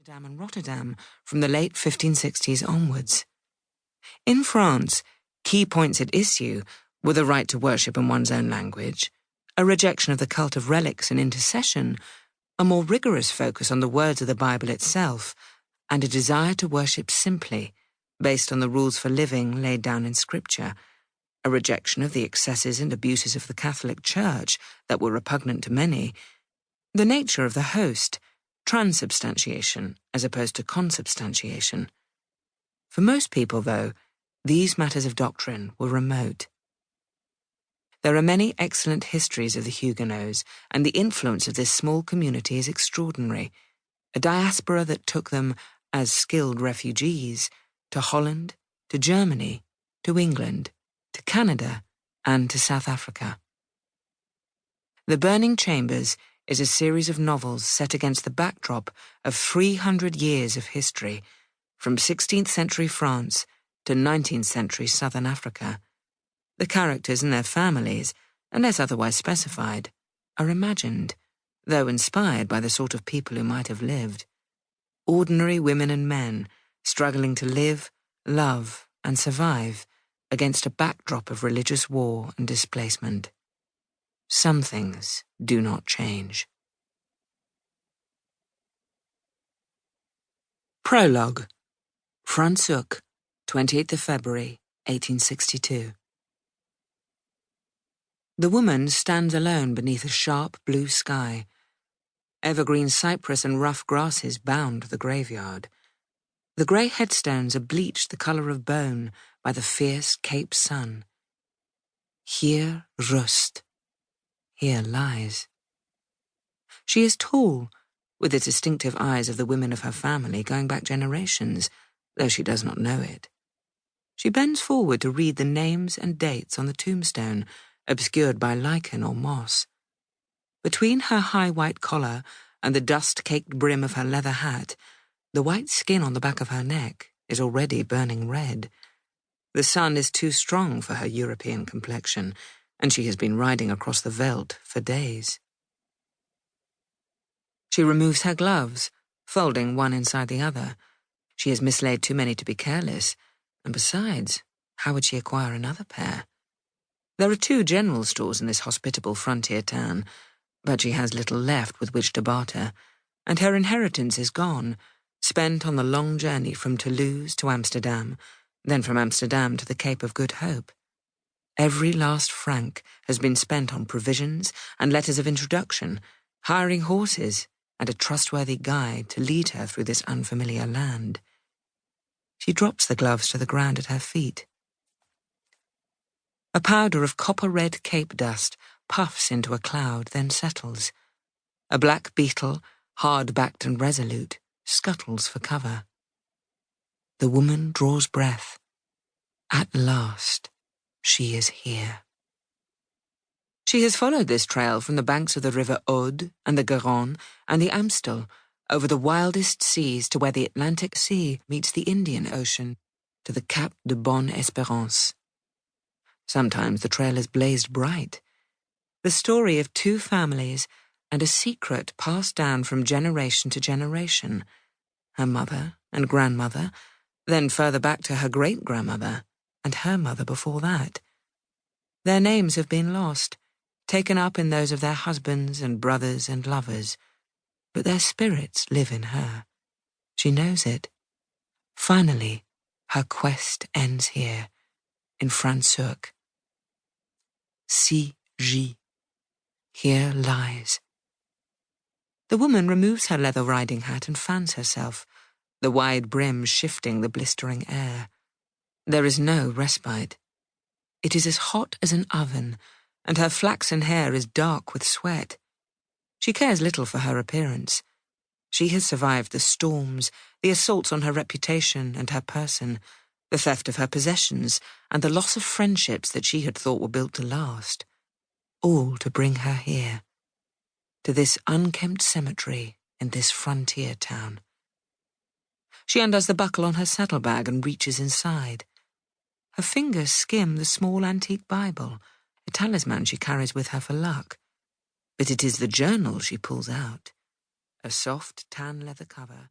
Amsterdam and Rotterdam from the late 1560s onwards. In France, key points at issue were the right to worship in one's own language, a rejection of the cult of relics and intercession, a more rigorous focus on the words of the Bible itself, and a desire to worship simply, based on the rules for living laid down in Scripture, a rejection of the excesses and abuses of the Catholic Church that were repugnant to many, the nature of the host, transubstantiation as opposed to consubstantiation. For most people, though, these matters of doctrine were remote. There are many excellent histories of the Huguenots, and the influence of this small community is extraordinary, a diaspora that took them, as skilled refugees, to Holland, to Germany, to England, to Canada, and to South Africa. The Burning Chambers is a series of novels set against the backdrop of 300 years of history, from 16th-century France to 19th-century Southern Africa. The characters and their families, unless otherwise specified, are imagined, though inspired by the sort of people who might have lived. Ordinary women and men struggling to live, love, and survive against a backdrop of religious war and displacement. Some things do not change. Prologue. Franschhoek, 28th of February, 1862. The woman stands alone beneath a sharp blue sky. Evergreen cypress and rough grasses bound the graveyard. The grey headstones are bleached the colour of bone by the fierce Cape sun. Hier rust. Here lies. She is tall, with the distinctive eyes of the women of her family going back generations, though she does not know it. She bends forward to read the names and dates on the tombstone, obscured by lichen or moss. Between her high white collar and the dust-caked brim of her leather hat, the white skin on the back of her neck is already burning red. The sun is too strong for her European complexion, and she has been riding across the veldt for days. She removes her gloves, folding one inside the other. She has mislaid too many to be careless, and besides, how would she acquire another pair? There are 2 general stores in this hospitable frontier town, but she has little left with which to barter, and her inheritance is gone, spent on the long journey from Toulouse to Amsterdam, then from Amsterdam to the Cape of Good Hope. Every last franc has been spent on provisions and letters of introduction, hiring horses and a trustworthy guide to lead her through this unfamiliar land. She drops the gloves to the ground at her feet. A powder of copper-red cape dust puffs into a cloud, then settles. A black beetle, hard-backed and resolute, scuttles for cover. The woman draws breath. At last, she is here. She has followed this trail from the banks of the River Aude and the Garonne and the Amstel, over the wildest seas to where the Atlantic Sea meets the Indian Ocean, to the Cap de Bonne Espérance. Sometimes the trail is blazed bright. The story of 2 families and a secret passed down from generation to generation. Her mother and grandmother, then further back to her great-grandmother, and her mother before that. Their names have been lost, taken up in those of their husbands and brothers and lovers, but their spirits live in her. She knows it. Finally, her quest ends here, in Franschhoek. C.G. Here lies. The woman removes her leather riding hat and fans herself, the wide brim shifting the blistering air. There is no respite. It is as hot as an oven, and her flaxen hair is dark with sweat. She cares little for her appearance. She has survived the storms, the assaults on her reputation and her person, the theft of her possessions, and the loss of friendships that she had thought were built to last. All to bring her here, to this unkempt cemetery in this frontier town. She undoes the buckle on her saddlebag and reaches inside. Her fingers skim the small antique Bible, a talisman she carries with her for luck. But it is the journal she pulls out, a soft tan leather cover